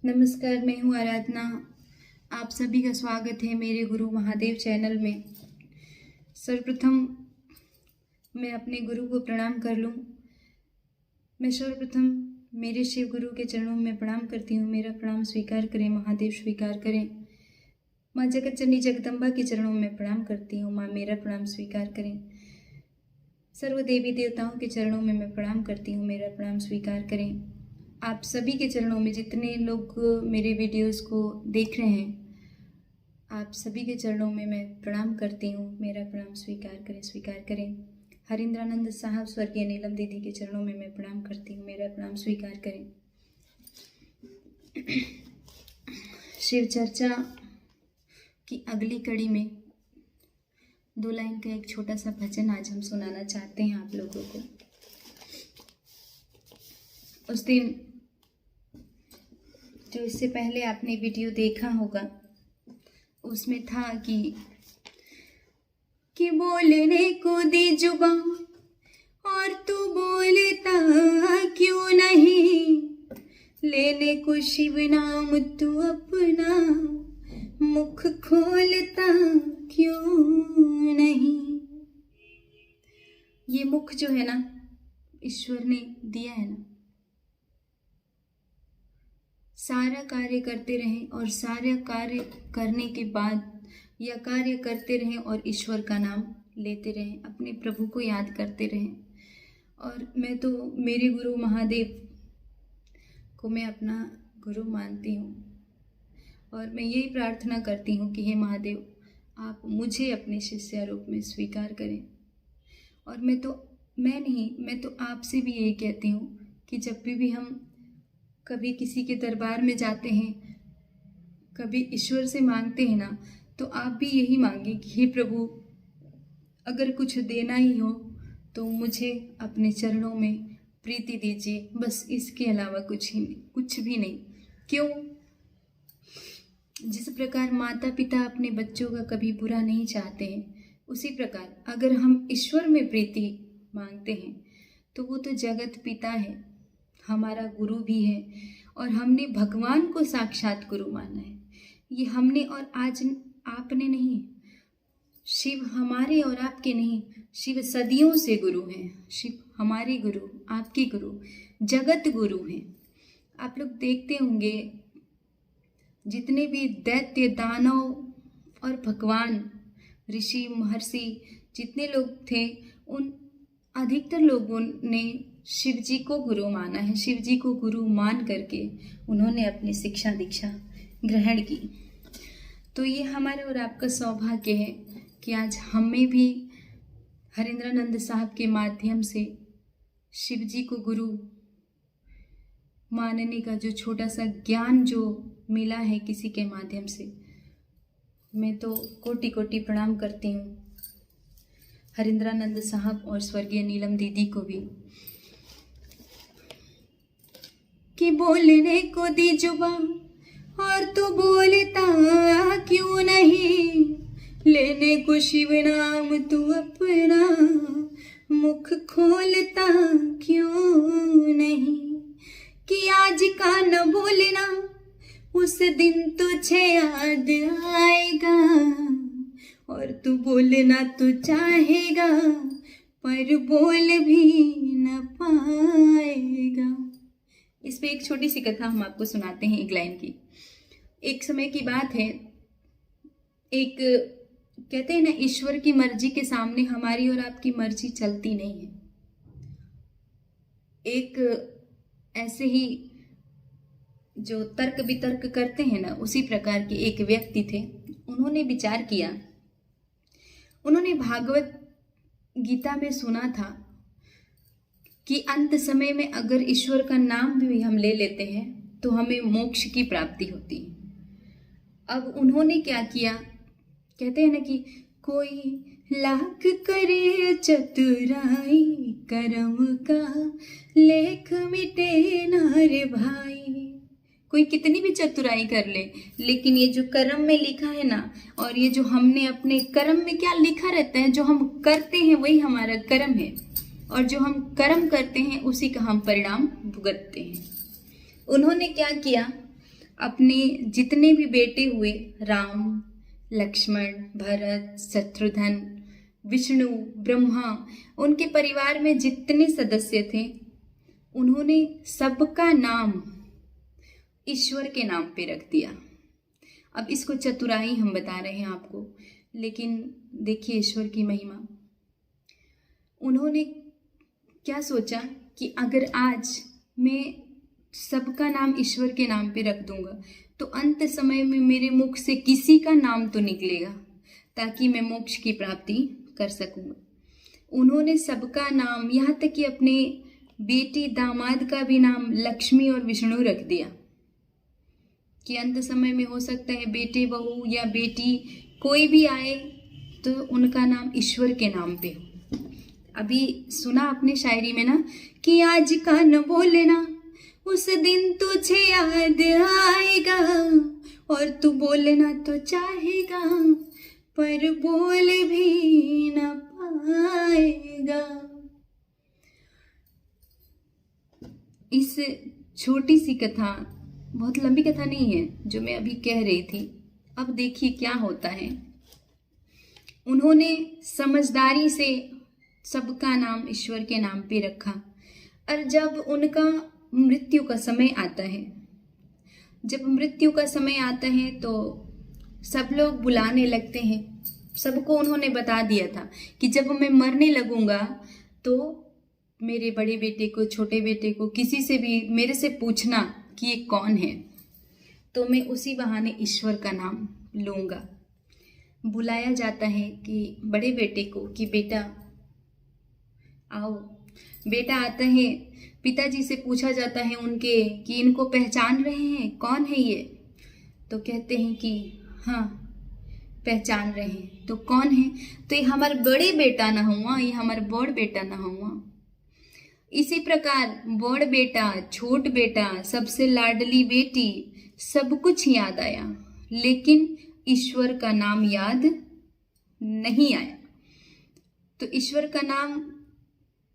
नमस्कार, मैं हूँ आराधना। आप सभी का स्वागत है मेरे गुरु महादेव चैनल में। सर्वप्रथम मैं अपने गुरु को प्रणाम कर लूँ। मैं सर्वप्रथम मेरे शिव गुरु के चरणों में प्रणाम करती हूँ। मेरा प्रणाम स्वीकार करें, महादेव स्वीकार करें। माँ जगत जननी जगदम्बा के चरणों में प्रणाम करती हूँ। माँ मेरा प्रणाम स्वीकार करें। सर्व देवी देवताओं के चरणों में मैं प्रणाम करती हूँ। मेरा प्रणाम स्वीकार करें। आप सभी के चरणों में, जितने लोग मेरे वीडियोस को देख रहे हैं, आप सभी के चरणों में मैं प्रणाम करती हूँ। मेरा प्रणाम स्वीकार करें, स्वीकार करें। हरिंद्रानंद साहब स्वर्गीय नीलम दीदी के चरणों में मैं प्रणाम करती हूँ। मेरा प्रणाम स्वीकार करें। शिव चर्चा की अगली कड़ी में 2 लाइन का एक छोटा सा भजन आज हम सुनाना चाहते हैं आप लोगों को। उस दिन जो इससे पहले आपने वीडियो देखा होगा, उसमें था कि बोलने को दी जुबान और तू बोलता क्यों नहीं, लेने को शिव नाम तू अपना मुख खोलता क्यों नहीं। ये मुख जो है ना, ईश्वर ने दिया है ना। सारा कार्य करते रहें और सारे कार्य करने के बाद या कार्य करते रहें और ईश्वर का नाम लेते रहें, अपने प्रभु को याद करते रहें। और मैं तो मेरे गुरु महादेव को मैं अपना गुरु मानती हूँ और मैं यही प्रार्थना करती हूँ कि हे महादेव, आप मुझे अपने शिष्य रूप में स्वीकार करें। और मैं तो आपसे भी यही कहती हूँ कि जब भी हम कभी किसी के दरबार में जाते हैं, कभी ईश्वर से मांगते हैं ना, तो आप भी यही मांगे कि हे प्रभु, अगर कुछ देना ही हो तो मुझे अपने चरणों में प्रीति दीजिए, बस इसके अलावा कुछ भी नहीं। क्यों? जिस प्रकार माता पिता अपने बच्चों का कभी बुरा नहीं चाहते हैं, उसी प्रकार अगर हम ईश्वर में प्रीति मांगते हैं तो वो तो जगत पिता है, हमारा गुरु भी है। और हमने भगवान को साक्षात गुरु माना है। ये हमने और आज आपने नहीं, शिव हमारे और आपके नहीं, शिव सदियों से गुरु हैं। शिव हमारे गुरु, आपके गुरु, जगत गुरु हैं। आप लोग देखते होंगे जितने भी दैत्य, दानव और भगवान, ऋषि, महर्षि जितने लोग थे, उन अधिकतर लोगों ने शिव जी को गुरु माना है। शिव जी को गुरु मान करके उन्होंने अपनी शिक्षा दीक्षा ग्रहण की। तो ये हमारा और आपका सौभाग्य है कि आज हमें भी हरिंद्रानंद साहब के माध्यम से शिव जी को गुरु मानने का जो छोटा सा ज्ञान जो मिला है किसी के माध्यम से, मैं तो कोटि कोटि प्रणाम करती हूँ हरिंद्रानंद साहब और स्वर्गीय नीलम दीदी को भी। कि बोलने को दी जुबान और तू बोलता क्यों नहीं, लेने को शिव नाम तू अपना मुख खोलता क्यों नहीं। कि आज का न बोलना उस दिन तुझे याद आएगा, और तू बोलना तो चाहेगा पर बोल भी न पाएगा। इस पे एक छोटी सी कथा हम आपको सुनाते हैं, एक लाइन की। एक समय की बात है, एक कहते हैं ना, ईश्वर की मर्जी के सामने हमारी और आपकी मर्जी चलती नहीं है। एक ऐसे ही जो तर्क वितर्क करते हैं ना, उसी प्रकार के एक व्यक्ति थे। उन्होंने विचार किया, उन्होंने भागवत गीता में सुना था कि अंत समय में अगर ईश्वर का नाम भी हम ले लेते हैं तो हमें मोक्ष की प्राप्ति होती है। अब उन्होंने क्या किया, कहते हैं ना कि कोई लाख करे चतुराई, कर्म का लेख मिटे ना रे भाई। कोई कितनी भी चतुराई कर ले, लेकिन ये जो कर्म में लिखा है ना, और ये जो हमने अपने कर्म में क्या लिखा रहता है, जो हम करते हैं वही हमारा कर्म है, और जो हम कर्म करते हैं उसी का हम परिणाम भुगतते हैं। उन्होंने क्या किया, अपने जितने भी बेटे हुए, राम, लक्ष्मण, भरत, शत्रुघ्न, विष्णु, ब्रह्मा, उनके परिवार में जितने सदस्य थे, उन्होंने सबका नाम ईश्वर के नाम पे रख दिया। अब इसको चतुराई हम बता रहे हैं आपको, लेकिन देखिए ईश्वर की महिमा। उन्होंने क्या सोचा कि अगर आज मैं सबका नाम ईश्वर के नाम पे रख दूंगा तो अंत समय में मेरे मुख से किसी का नाम तो निकलेगा, ताकि मैं मोक्ष की प्राप्ति कर सकूंगा। उन्होंने सबका नाम, यहाँ तक कि अपने बेटी दामाद का भी नाम लक्ष्मी और विष्णु रख दिया, कि अंत समय में हो सकता है बेटे बहू या बेटी कोई भी आए तो उनका नाम ईश्वर के नाम पे हो। अभी सुना आपने शायरी में ना कि आज का न बोलना उस दिन तुझे याद आएगा, और तू बोलना तो चाहेगा पर बोल भी न पाएगा। इस छोटी सी कथा, बहुत लंबी कथा नहीं है जो मैं अभी कह रही थी। अब देखिए क्या होता है। उन्होंने समझदारी से सबका नाम ईश्वर के नाम पे रखा, और जब उनका मृत्यु का समय आता है, जब मृत्यु का समय आता है तो सब लोग बुलाने लगते हैं। सबको उन्होंने बता दिया था कि जब मैं मरने लगूंगा तो मेरे बड़े बेटे को, छोटे बेटे को, किसी से भी मेरे से पूछना कि ये कौन है, तो मैं उसी बहाने ईश्वर का नाम लूँगा। बुलाया जाता है कि बड़े बेटे को कि बेटा आओ। बेटा आता है, पिताजी से पूछा जाता है उनके कि इनको पहचान रहे हैं, कौन है ये? तो कहते हैं कि हाँ पहचान रहे हैं। तो कौन है? तो ये हमारा बड़े बेटा ना हुआ, ये हमारा बड़ बेटा ना हुआ। इसी प्रकार बड़ बेटा, छोट बेटा, सबसे लाडली बेटी, सब कुछ याद आया, लेकिन ईश्वर का नाम याद नहीं आया। तो ईश्वर का नाम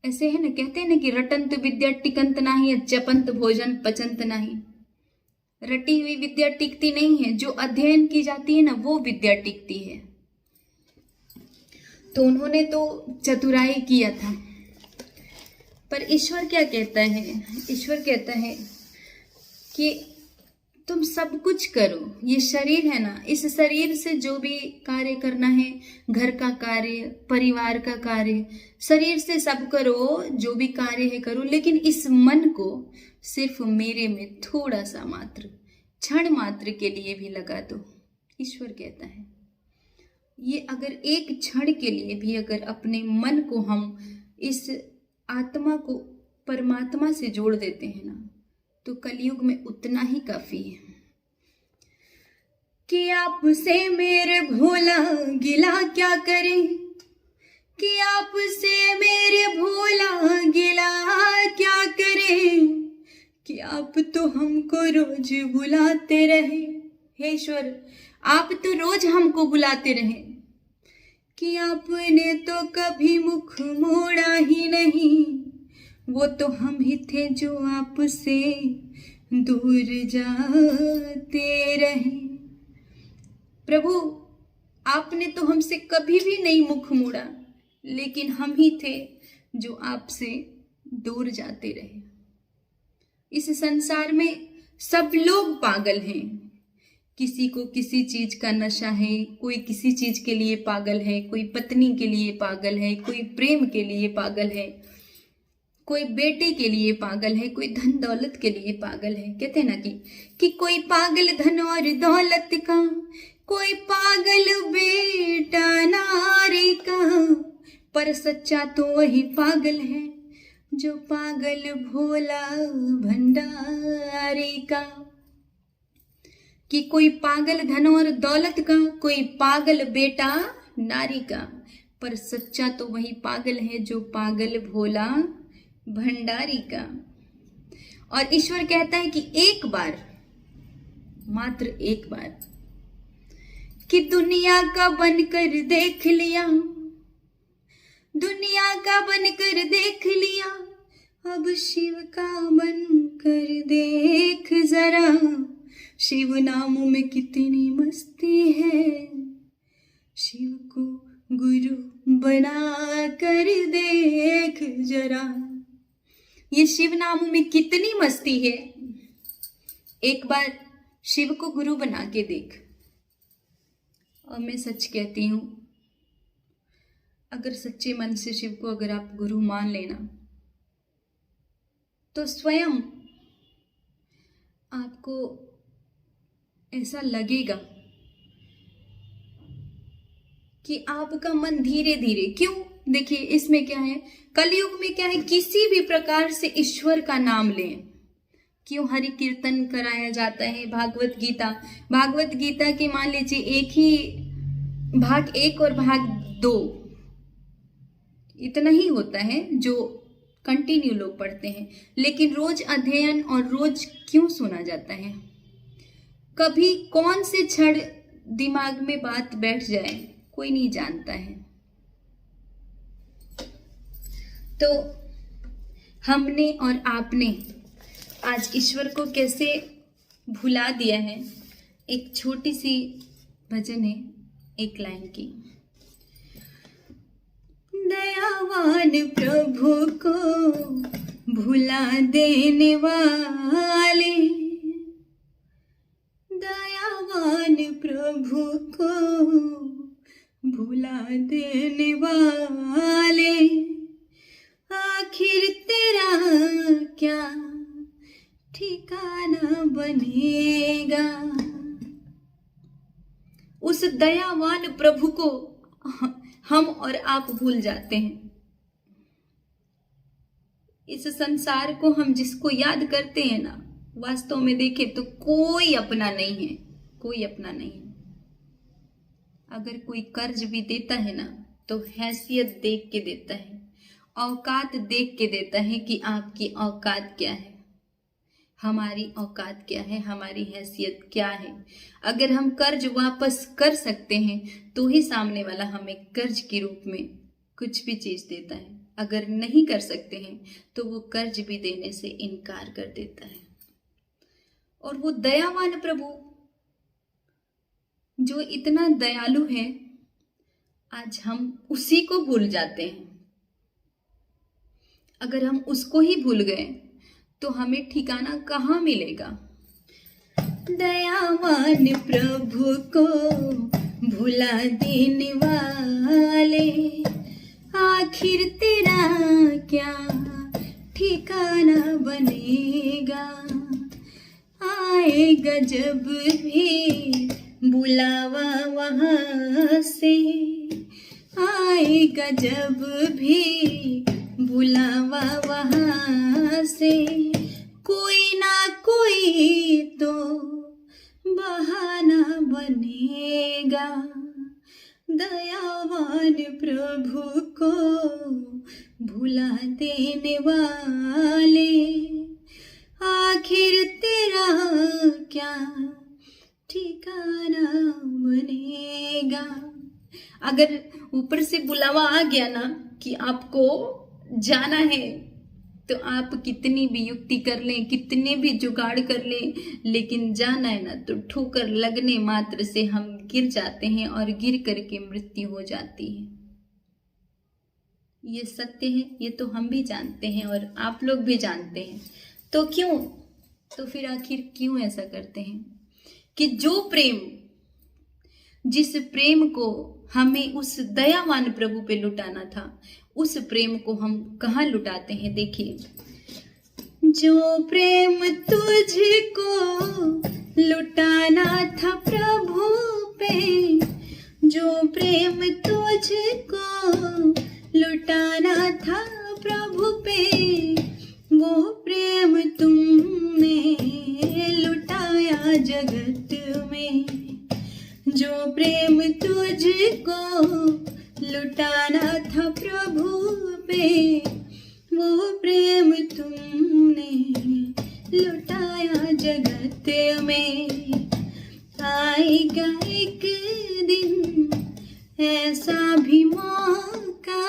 ऐसे है ना, कहते हैं ना कि रटंत विद्या टिकंत नाही, जपंत भोजन पचंत नाही। रटी हुई विद्या टिकती नहीं है, जो अध्ययन की जाती है ना वो विद्या टिकती है। तो उन्होंने तो चतुराई किया था, पर ईश्वर क्या कहता है? ईश्वर कहता है कि तुम सब कुछ करो। ये शरीर है ना, इस शरीर से जो भी कार्य करना है, घर का कार्य, परिवार का कार्य, शरीर से सब करो, जो भी कार्य है करो, लेकिन इस मन को सिर्फ मेरे में थोड़ा सा मात्र, क्षण मात्र के लिए भी लगा दो। ईश्वर कहता है ये अगर एक क्षण के लिए भी अगर अपने मन को हम इस आत्मा को परमात्मा से जोड़ देते हैं ना, तो कलयुग में उतना ही काफी है। कि आपसे मेरे भोला गिला क्या करें, कि आपसे मेरे भोला गिला क्या करें, कि आप तो हमको रोज बुलाते रहे। हे ईश्वर, आप तो रोज हमको बुलाते रहे, कि आपने तो कभी मुख मोड़ा ही नहीं, वो तो हम ही थे जो आपसे दूर जाते रहे। प्रभु, आपने तो हमसे कभी भी नहीं मुख मोड़ा, लेकिन हम ही थे जो आपसे दूर जाते रहे। इस संसार में सब लोग पागल हैं। किसी को किसी चीज का नशा है, कोई किसी चीज के लिए पागल है, कोई पत्नी के लिए पागल है, कोई प्रेम के लिए पागल है, कोई बेटे के लिए पागल है, कोई धन दौलत के लिए पागल है। कहते हैं ना कि कोई पागल धन और दौलत का, कोई पागल बेटा नारी का, पर सच्चा तो वही पागल है जो पागल भोला भंडारी का। कि कोई पागल धन और दौलत का, कोई पागल बेटा नारी का, पर सच्चा तो वही पागल है जो पागल भोला भंडारी का। और ईश्वर कहता है कि एक बार, मात्र एक बार, कि दुनिया का बनकर देख लिया, दुनिया का बनकर देख लिया, अब शिव का बनकर देख जरा, शिव नाम में कितनी मस्ती है, शिव को गुरु बना कर देख जरा। ये शिव नाम में कितनी मस्ती है, एक बार शिव को गुरु बना के देख। और मैं सच कहती हूँ, अगर सच्चे मन से शिव को अगर आप गुरु मान लेना तो स्वयं आपको ऐसा लगेगा कि आपका मन धीरे धीरे, क्यों, देखिए इसमें क्या है, कलयुग में क्या है, किसी भी प्रकार से ईश्वर का नाम लें। क्यों हरि कीर्तन कराया जाता है, भागवत गीता के मान लीजिए एक ही भाग 1 और भाग 2 इतना ही होता है जो कंटिन्यू लोग पढ़ते हैं, लेकिन रोज अध्ययन और रोज क्यों सुना जाता है? कभी कौन से क्षण दिमाग में बात बैठ जाए कोई नहीं जानता है। तो हमने और आपने आज ईश्वर को कैसे भुला दिया है। एक छोटी सी भजन है, एक लाइन की। दयावान प्रभु को भुला देने वाले, दयावान प्रभु को भुला देने वाले, आखिर तेरा क्या ठिकाना बनेगा। उस दयावान प्रभु को हम और आप भूल जाते हैं। इस संसार को हम जिसको याद करते हैं ना, वास्तव में देखें तो कोई अपना नहीं है, कोई अपना नहीं है। अगर कोई कर्ज भी देता है ना तो हैसियत देख के देता है, औकात देख के देता है कि आपकी औकात क्या है, हमारी औकात क्या है, हमारी हैसियत क्या है। अगर हम कर्ज वापस कर सकते हैं तो ही सामने वाला हमें कर्ज के रूप में कुछ भी चीज देता है। अगर नहीं कर सकते हैं तो वो कर्ज भी देने से इनकार कर देता है। और वो दयावान प्रभु जो इतना दयालु है, आज हम उसी को भूल जाते हैं। अगर हम उसको ही भूल गए तो हमें ठिकाना कहाँ मिलेगा। दयावान प्रभु को भुला देने वाले, आखिर तेरा क्या ठिकाना बनेगा। आएगा जब भी बुलावा वहां से, आएगा जब भी बुलावा वहां से, कोई ना कोई तो बहाना बनेगा। दयावान प्रभु को भुला देने वाले, आखिर तेरा क्या ठिकाना बनेगा। अगर ऊपर से बुलावा आ गया ना कि आपको जाना है, तो आप कितनी भी युक्ति कर लें, कितने भी जुगाड़ कर लें, लेकिन जाना है ना तो ठोकर लगने मात्र से हम गिर जाते हैं और गिर करके मृत्यु हो जाती है। ये सत्य है, ये तो हम भी जानते हैं और आप लोग भी जानते हैं। तो क्यों, तो फिर आखिर क्यों ऐसा करते हैं कि जो प्रेम, जिस प्रेम को हमें उस दयावान प्रभु पे लुटाना था, उस प्रेम को हम कहाँ लुटाते हैं। देखिए, जो प्रेम तुझको लुटाना था प्रभु पे, जो प्रेम तुझको लुटाना था प्रभु पे, वो प्रेम तुमने लुटाया जगत में। जो प्रेम तुझको लुटाना था प्रभु पे, वो प्रेम तुमने लुटाया जगत में। आएगा एक दिन ऐसा भी मौका,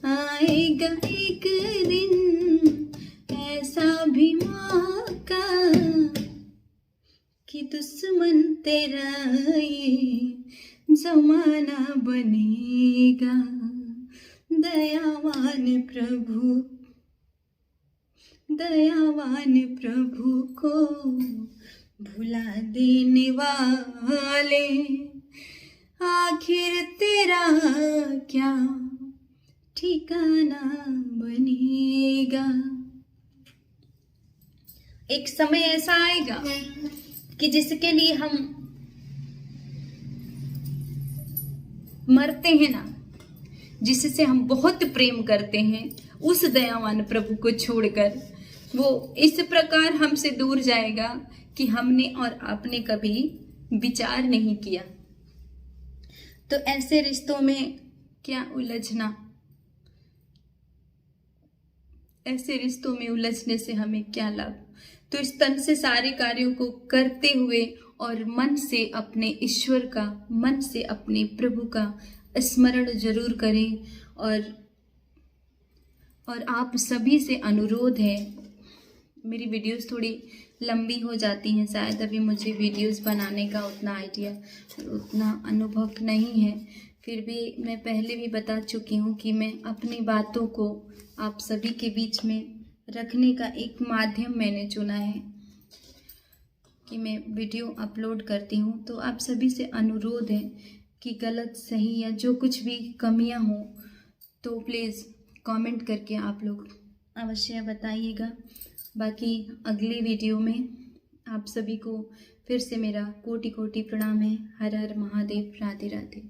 आएगा एक दिन ऐसा भी मौका, दुश्मन तेरा ये जमाना बनेगा। दयावान प्रभु को भुला देने वाले, आखिर तेरा क्या ठिकाना बनेगा। एक समय ऐसा आएगा कि जिसके लिए हम मरते हैं ना, जिससे हम बहुत प्रेम करते हैं, उस दयावान प्रभु को छोड़कर वो इस प्रकार हमसे दूर जाएगा कि हमने और आपने कभी विचार नहीं किया। तो ऐसे रिश्तों में क्या उलझना, ऐसे रिश्तों में उलझने से हमें क्या लाभ। तो इस तन से सारे कार्यों को करते हुए और मन से अपने ईश्वर का, मन से अपने प्रभु का स्मरण जरूर करें। और आप सभी से अनुरोध है, मेरी वीडियोस थोड़ी लंबी हो जाती हैं, शायद अभी मुझे वीडियोस बनाने का उतना आइडिया, उतना अनुभव नहीं है, फिर भी मैं पहले भी बता चुकी हूँ कि मैं अपनी बातों को आप सभी के बीच में रखने का एक माध्यम मैंने चुना है कि मैं वीडियो अपलोड करती हूँ। तो आप सभी से अनुरोध है कि गलत सही या जो कुछ भी कमियाँ हों तो प्लीज़ कमेंट करके आप लोग अवश्य बताइएगा। बाकी अगले वीडियो में आप सभी को फिर से मेरा कोटि कोटि प्रणाम है। हर हर महादेव, राधे राधे।